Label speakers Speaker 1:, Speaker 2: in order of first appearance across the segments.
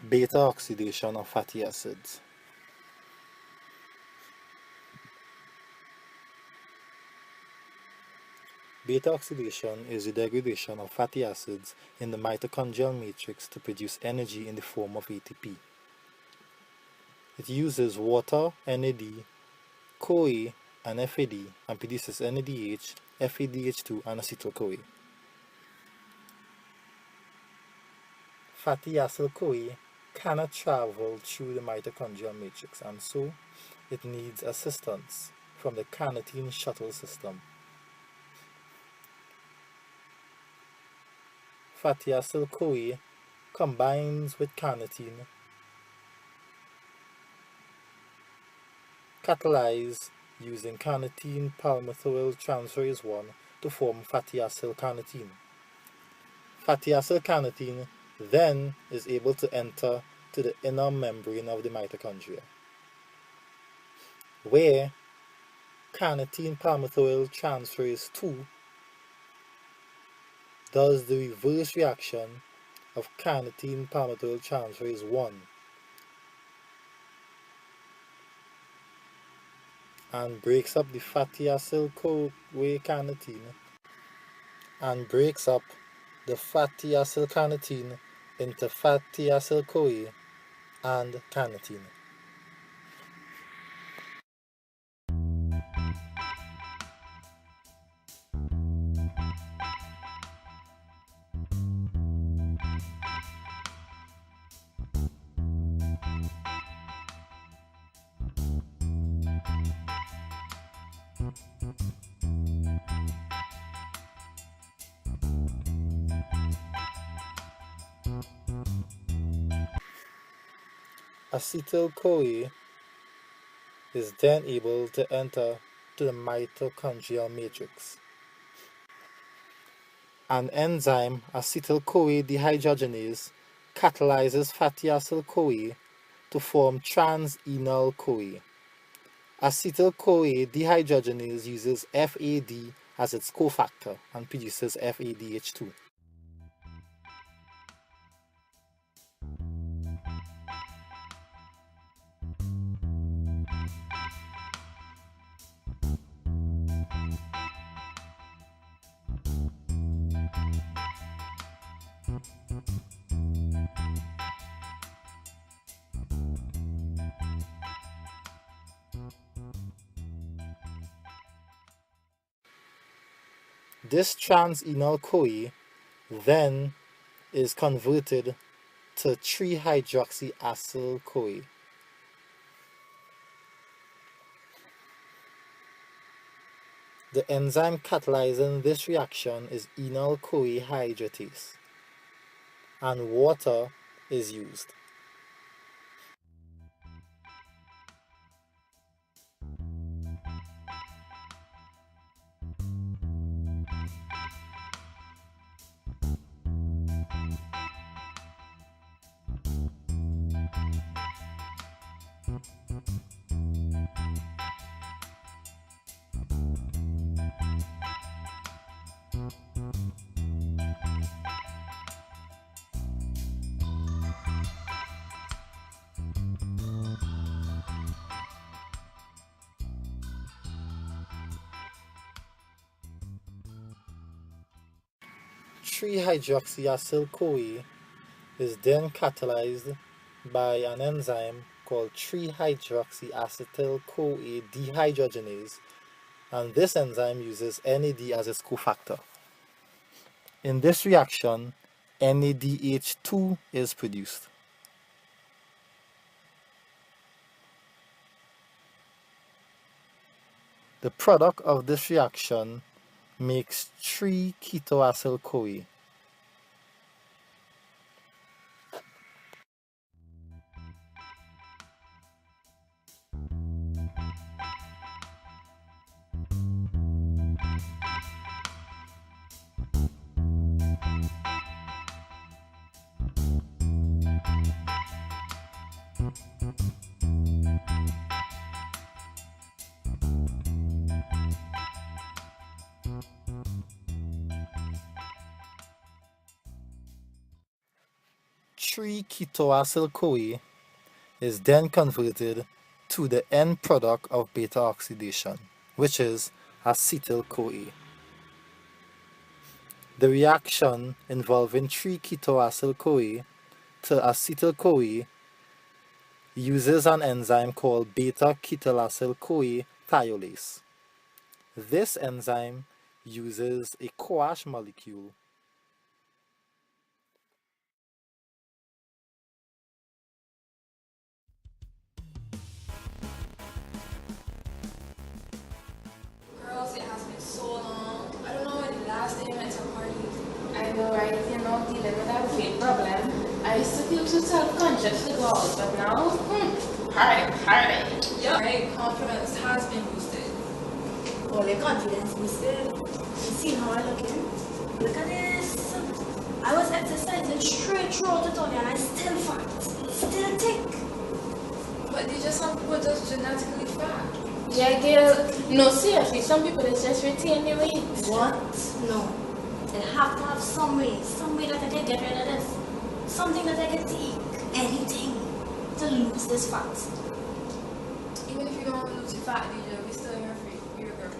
Speaker 1: Beta oxidation of fatty acids. Beta oxidation is the degradation of fatty acids in the mitochondrial matrix to produce energy in the form of ATP. It uses water, NAD, CoA, and FAD and produces NADH, FADH2, and acetyl-CoA. Fatty acid CoA cannot travel through the mitochondrial matrix, and so it needs assistance from the carnitine shuttle system. Fatty acid CoA combines with carnitine, catalyzed using carnitine palmitoyl transferase 1 to form fatty acyl carnitine. Fatty acyl carnitine then is able to enter to the inner membrane of the mitochondria, where carnitine palmitoyl transferase 2 does the reverse reaction of carnitine palmitoyl transferase 1 and breaks up the fatty acyl CoA carnitine and breaks up the fatty acyl carnitine into fatty acyl CoA and carnitine. Acetyl-CoA is then able to enter to the mitochondrial matrix. An enzyme, acetyl-CoA dehydrogenase, catalyzes fatty acyl-CoA to form trans-enal-CoA. Acetyl-CoA dehydrogenase uses FAD as its cofactor and produces FADH2. This trans-enal-CoA then is converted to 3-hydroxyacyl-CoA. The enzyme catalyzing this reaction is enal-CoA hydratase, and water is used. Hydroxyacyl-CoA is then catalyzed by an enzyme called 3-hydroxyacetyl-CoA dehydrogenase, and this enzyme uses NAD as its cofactor. In this reaction, NADH2 is produced. The product of this reaction makes 3-ketoacyl-CoA. 3-ketoacyl-CoA is then converted to the end product of beta oxidation, which is acetyl-CoA. The reaction involving 3-ketoacyl-CoA to acetyl-CoA uses an enzyme called beta-ketylacyl-CoA thiolase. This enzyme uses a CoAsh molecule.
Speaker 2: Girls, it has been so long. I don't know when the last day I went to a party.
Speaker 3: I know, right? You know, dealing with that weight problem. I used to feel so self-conscious to go out, but now, party.
Speaker 2: Yeah. My confidence has been boosted.
Speaker 4: All your confidence boosted. You see how I looking? Look at this. I was exercising straight throughout the tutorial and I still fat. Still thick.
Speaker 2: But they just have people just genetically fat.
Speaker 3: Yeah, girl. No, seriously, some people is just retain their weight.
Speaker 4: What? No. They have to have some way that I can get rid of this. Something that I can take. Anything to lose this fat.
Speaker 2: Even if you don't lose your fat, DJ, we still here for you. You're girls.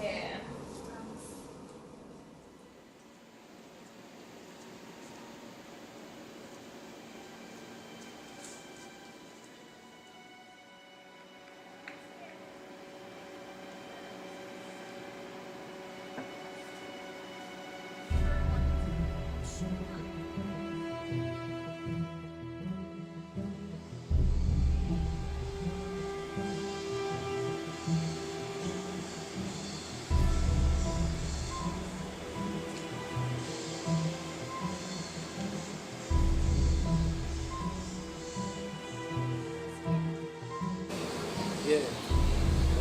Speaker 3: Yeah.
Speaker 1: Yeah.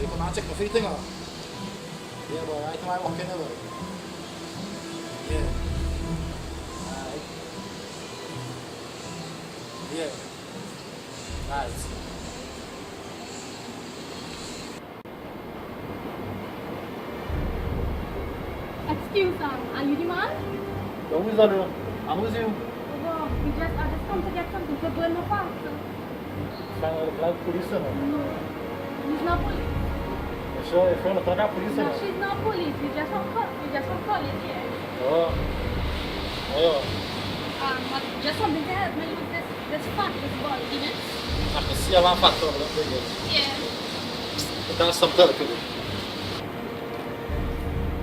Speaker 1: You come and check my feet, out. Yeah, boy, right now I walk in there, boy. Yeah. Alright. Yeah. Right.
Speaker 5: Excuse are you the man?
Speaker 1: So who's that? I'm with you.
Speaker 5: Oh, I just come to get something to burn my fat.
Speaker 1: Like police, no?
Speaker 5: No, he's not police.
Speaker 1: You sure you're from the police,
Speaker 5: No, she's not police. We just from college here.
Speaker 1: Oh. Oh.
Speaker 5: But just something to help me lose this fat, this body, you know?
Speaker 1: I can see a lot of fat over there.
Speaker 5: Yeah.
Speaker 1: But that's some tell to do.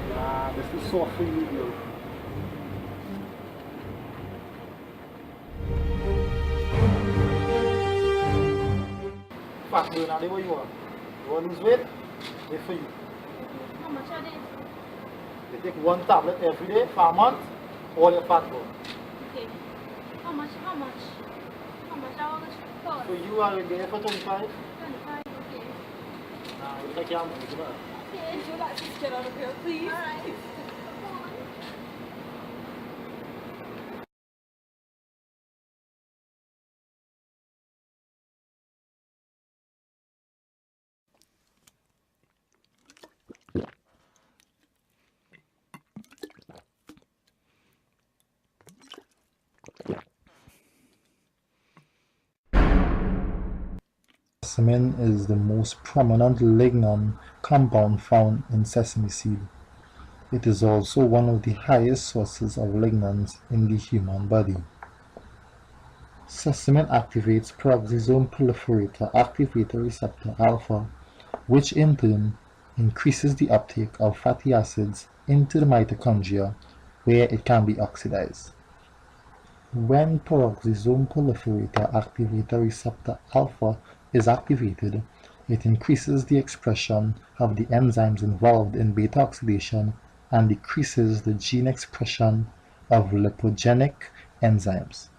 Speaker 1: Nah, this is so for you, girl. Fat burn, now what you want? You want to lose weight? They for you.
Speaker 5: How much are they?
Speaker 1: You take one tablet every day for a month, all your fat burn.
Speaker 5: Okay. How much? How much are this cost?
Speaker 1: So you are in there for 25?
Speaker 5: 25, okay.
Speaker 1: Nah, you take your money, you know.
Speaker 5: Okay.
Speaker 2: Would you like to get out of here, please?
Speaker 5: Alright. Come on.
Speaker 1: Sesamin is the most prominent lignan compound found in sesame seed. It is also one of the highest sources of lignans in the human body. Sesamin activates peroxisome proliferator activator receptor alpha, which in turn increases the uptake of fatty acids into the mitochondria where it can be oxidized. When peroxisome proliferator activator receptor alpha is activated, it increases the expression of the enzymes involved in beta oxidation and decreases the gene expression of lipogenic enzymes.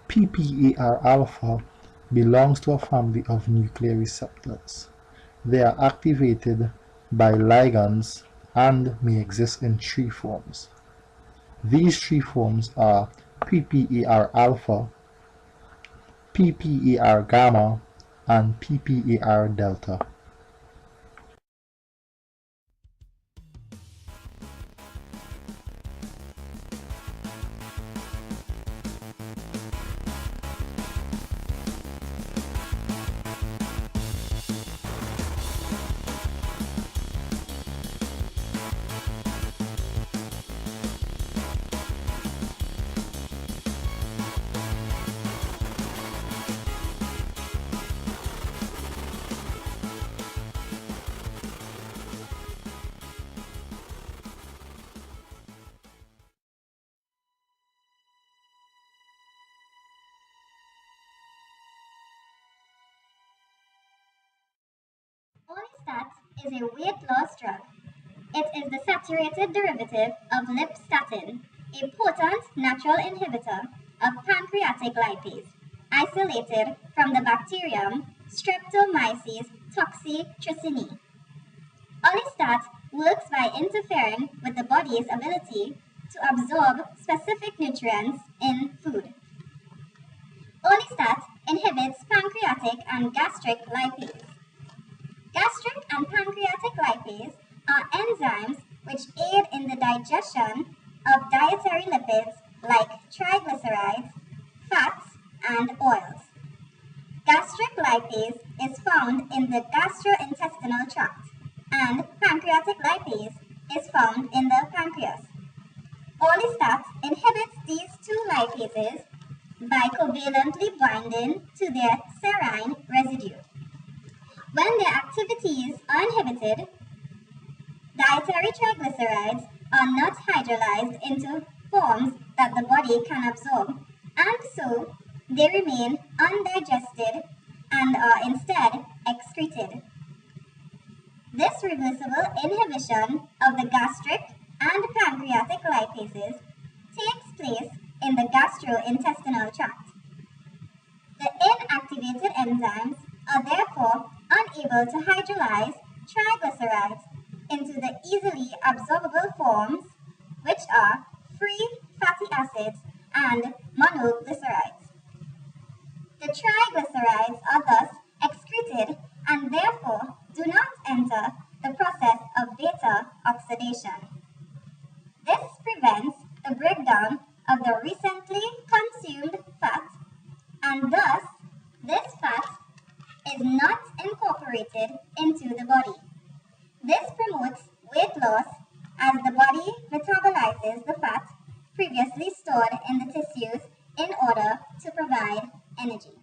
Speaker 1: PPAR alpha belongs to a family of nuclear receptors. They are activated by ligands and may exist in three forms. These three forms are PPAR alpha, PPAR gamma, and PPAR delta.
Speaker 6: Orlistat is a weight loss drug. It is the saturated derivative of lipstatin, a potent natural inhibitor of pancreatic lipase, isolated from the bacterium Streptomyces toxotricini. Orlistat works by interfering with the body's ability to absorb specific nutrients in food. Orlistat inhibits pancreatic and gastric lipase. Gastric and pancreatic lipase are enzymes which aid in the digestion of dietary lipids like triglycerides, fats, and oils. Gastric lipase is found in the gastrointestinal tract, and pancreatic lipase is found in the pancreas. Orlistat inhibits these two lipases by covalently binding to their serine residue. When their activities are inhibited, dietary triglycerides are not hydrolyzed into forms that the body can absorb, and so they remain undigested and are instead excreted. This reversible inhibition of the gastric and pancreatic lipases takes place in the gastrointestinal tract. The inactivated enzymes are therefore unable to hydrolyze triglycerides into the easily absorbable forms, which are free fatty acids and monoglycerides. The triglycerides are thus excreted and therefore do not enter the process of beta oxidation. This prevents the breakdown of the recently consumed fat, and thus this fat is not incorporated into the body. This promotes weight loss as the body metabolizes the fat previously stored in the tissues in order to provide energy.